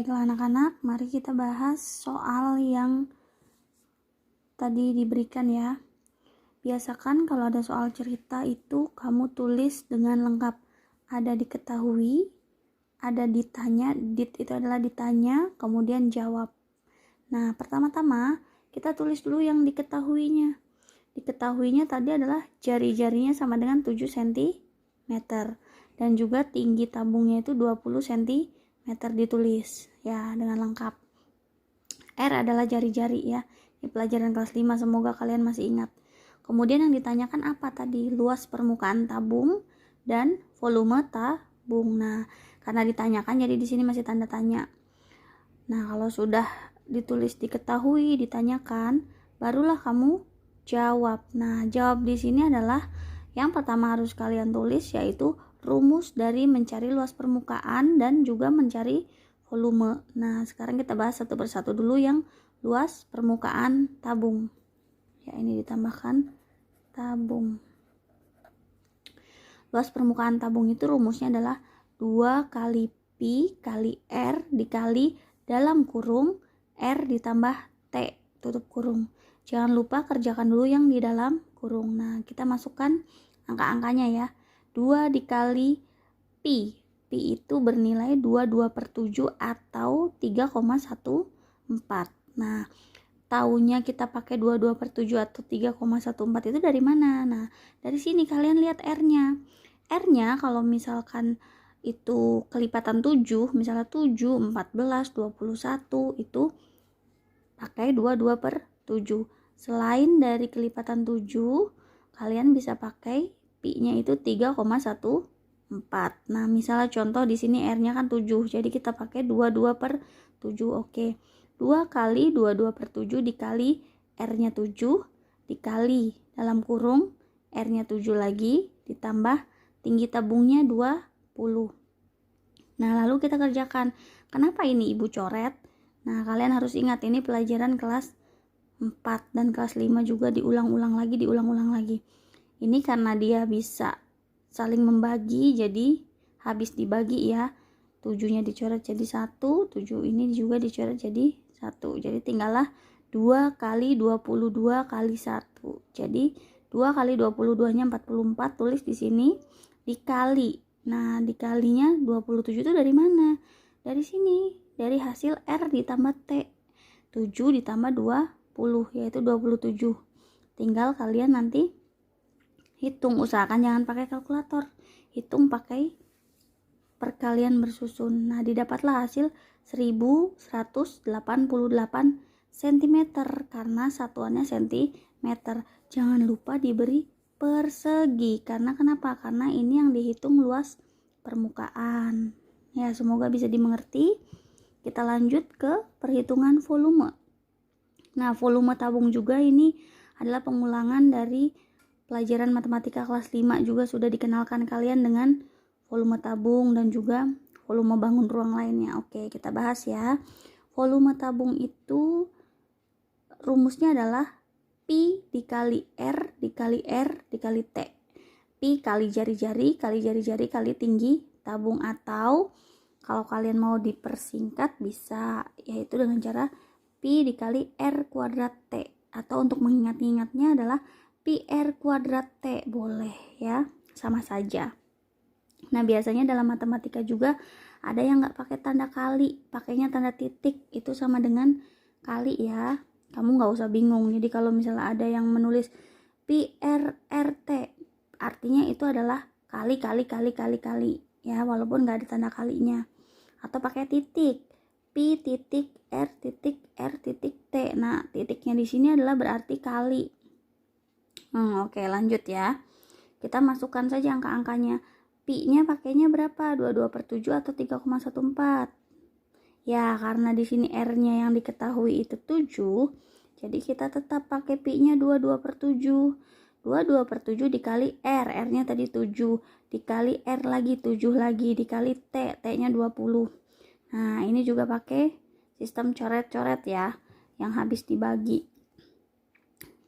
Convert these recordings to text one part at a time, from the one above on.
Baiklah anak-anak, mari kita bahas soal yang tadi diberikan ya. Biasakan kalau ada soal cerita itu kamu tulis dengan lengkap. Ada diketahui, ada ditanya, dit itu adalah ditanya, kemudian jawab. Nah, pertama-tama kita tulis dulu yang diketahuinya. Diketahuinya tadi adalah jari-jarinya sama dengan 7 cm. Dan juga tinggi tabungnya itu 20 cm ditulis ya dengan lengkap. R adalah jari-jari ya. Di pelajaran kelas 5 semoga kalian masih ingat. Kemudian yang ditanyakan apa tadi? Luas permukaan tabung dan volume tabung. Nah, karena ditanyakan jadi di sini masih tanda tanya. Nah, kalau sudah ditulis diketahui, ditanyakan, barulah kamu jawab. Nah, jawab di sini adalah yang pertama harus kalian tulis yaitu rumus dari mencari luas permukaan dan juga mencari volume. Nah, sekarang kita bahas satu persatu dulu yang luas permukaan tabung. Ya, ini ditambahkan tabung. Luas permukaan tabung itu rumusnya adalah 2 kali pi kali R dikali dalam kurung R ditambah T tutup kurung. Jangan lupa kerjakan dulu yang di dalam kurung. Nah, kita masukkan angka-angkanya ya. 2 dikali pi. Pi itu bernilai 22/7 atau 3,14. Nah, taunya kita pakai 22/7 atau 3,14 itu dari mana? Nah, dari sini kalian lihat R-nya. R-nya kalau misalkan itu kelipatan 7, misalnya 7, 14, 21 itu pakai 22/7. Selain dari kelipatan 7, kalian bisa pakai pi-nya itu 3,14. Nah, misalnya contoh di sini R-nya kan 7, jadi kita pakai 22/7. Oke. 2 kali 22/7 dikali R-nya 7 dikali dalam kurung R-nya 7 lagi ditambah tinggi tabungnya 20. Nah, lalu kita kerjakan. Kenapa ini Ibu coret? Nah, kalian harus ingat ini pelajaran kelas 4 dan kelas 5 juga diulang-ulang lagi. Ini karena dia bisa saling membagi, jadi habis dibagi ya. 7-nya dicoret jadi 1, 7 ini juga dicoret jadi 1. Jadi tinggallah 2 kali 22 kali 1. Jadi 2 kali 22-nya 44, tulis di sini dikali. Nah, dikalinya 27 itu dari mana? Dari sini, dari hasil R ditambah T. 7 ditambah 20 yaitu 27. Tinggal kalian nanti hitung, usahakan jangan pakai kalkulator. Hitung pakai perkalian bersusun. Nah, didapatlah hasil 1188 cm karena satuannya cm. Jangan lupa diberi persegi. Karena kenapa? Karena ini yang dihitung luas permukaan. Ya, semoga bisa dimengerti. Kita lanjut ke perhitungan volume. Nah, volume tabung juga ini adalah pengulangan dari pelajaran matematika kelas 5, juga sudah dikenalkan kalian dengan volume tabung dan juga volume bangun ruang lainnya. Oke, kita bahas ya. Volume tabung itu rumusnya adalah pi dikali R dikali R dikali T. Pi kali jari-jari kali tinggi tabung, atau kalau kalian mau dipersingkat bisa yaitu dengan cara pi dikali R kuadrat T, atau untuk mengingat-ingatnya adalah pi R kuadrat T, boleh ya, sama saja. Nah, biasanya dalam matematika juga ada yang nggak pakai tanda kali, pakainya tanda titik, itu sama dengan kali ya. Kamu nggak usah bingung. Jadi kalau misalnya ada yang menulis pi R RT, artinya itu adalah kali ya, walaupun nggak ada tanda kalinya. Atau pakai titik, pi titik R titik R titik T. Nah, titiknya di sini adalah berarti kali. Oke, lanjut ya. Kita masukkan saja angka-angkanya. Pi-nya pakainya berapa? 22/7 atau 3,14? Ya, karena di sini R-nya yang diketahui itu 7, jadi kita tetap pakai pi-nya 22/7. 22/7 dikali R, R-nya tadi 7, dikali R lagi 7 lagi, dikali T, T-nya 20. Nah, ini juga pakai sistem coret-coret ya, yang habis dibagi.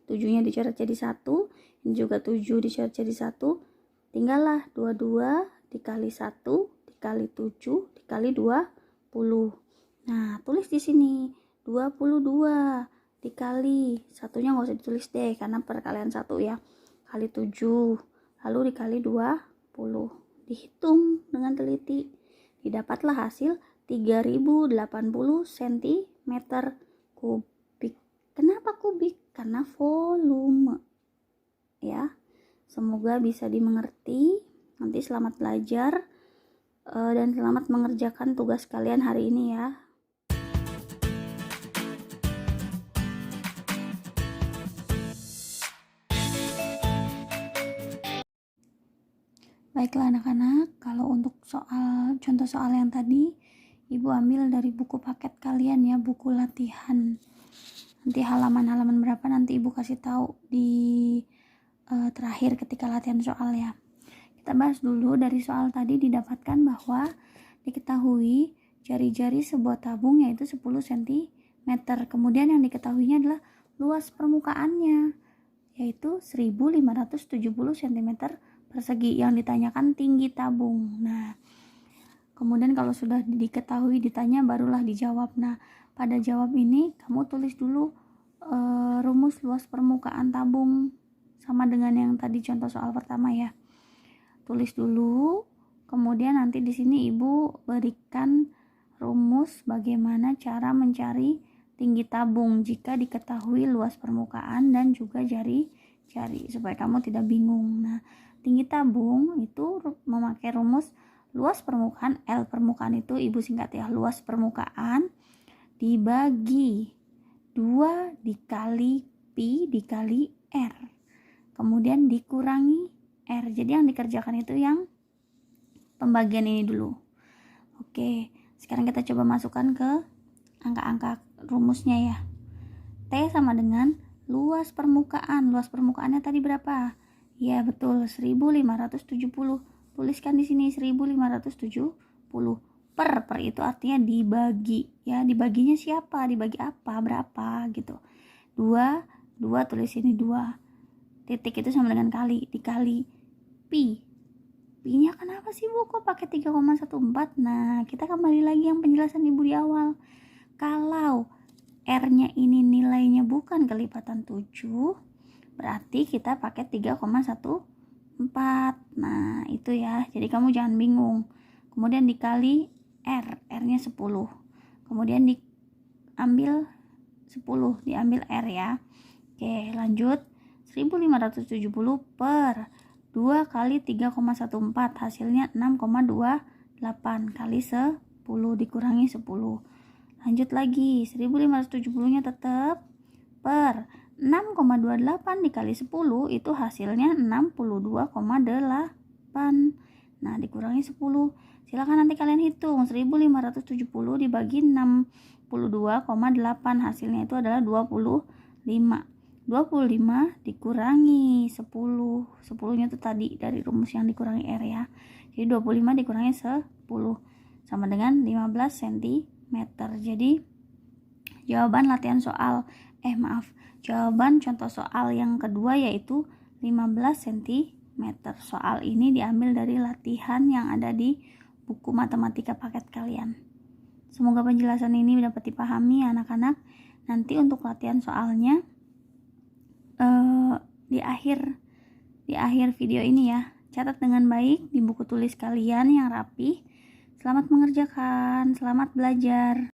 7-nya dicoret jadi 1, ini juga 7 dicoret jadi 1, tinggallah 22 dikali 1 dikali 7 dikali 20. Nah, tulis di sini 22 dikali, satunya nggak usah ditulis deh karena perkalian 1 ya, kali 7, lalu dikali 20, dihitung dengan teliti, didapatlah hasil 3080 cm kubik. Kenapa kubik? Karena volume ya. Semoga bisa dimengerti. Nanti selamat belajar dan selamat mengerjakan tugas kalian hari ini ya. Baiklah anak-anak, kalau untuk contoh soal yang tadi, Ibu ambil dari buku paket kalian ya, buku latihan. Nanti halaman-halaman berapa nanti Ibu kasih tahu di terakhir ketika latihan soal ya. Kita bahas dulu dari soal tadi, didapatkan bahwa diketahui jari-jari sebuah tabung yaitu 10 cm. Kemudian yang diketahuinya adalah luas permukaannya yaitu 1570 cm persegi. Yang ditanyakan tinggi tabung. Nah, kemudian kalau sudah diketahui ditanya barulah dijawab. Nah, pada jawab ini kamu tulis dulu rumus luas permukaan tabung sama dengan yang tadi contoh soal pertama ya. Tulis dulu, kemudian nanti di sini Ibu berikan rumus bagaimana cara mencari tinggi tabung jika diketahui luas permukaan dan juga jari-jari supaya kamu tidak bingung. Nah, tinggi tabung itu memakai rumus luas permukaan, L permukaan itu Ibu singkat ya, luas permukaan dibagi 2 dikali pi dikali R, kemudian dikurangi R. Jadi yang dikerjakan itu yang pembagian ini dulu. Oke, sekarang kita coba masukkan ke angka-angka rumusnya ya. T sama dengan luas permukaan. Luas permukaannya tadi berapa? Ya betul, 1570. Tuliskan di sini 1570. Per itu artinya dibagi. Ya, dibaginya siapa? Dibagi apa? Berapa gitu. 2 tulis ini 2. Titik itu sama dengan kali, dikali pi. Pi-nya kenapa sih Bu kok pakai 3,14? Nah, kita kembali lagi yang penjelasan Ibu di awal. Kalau R-nya ini nilainya bukan kelipatan 7, berarti kita pakai 3,14. Nah, itu ya. Jadi kamu jangan bingung. Kemudian dikali R-nya 10. Kemudian diambil 10, diambil R ya. Oke, lanjut. 1570 per 2 kali 3,14 hasilnya 6,28 kali 10 dikurangi 10. Lanjut lagi, 1570 nya tetap per 6,28 dikali 10 itu hasilnya 62,8. Nah, dikurangi 10. Silakan nanti kalian hitung 1570 dibagi 62,8 hasilnya itu adalah 25. 25 dikurangi 10. 10-nya itu tadi dari rumus yang dikurangi R ya. Jadi 25 dikurangi 10 sama dengan 15 cm. Jadi jawaban latihan soal jawaban contoh soal yang kedua yaitu 15 cm. Soal ini diambil dari latihan yang ada di buku matematika paket kalian. Semoga penjelasan ini dapat dipahami anak-anak. Nanti untuk latihan soalnya di akhir video ini ya, catat dengan baik di buku tulis kalian yang rapi. Selamat mengerjakan, selamat belajar.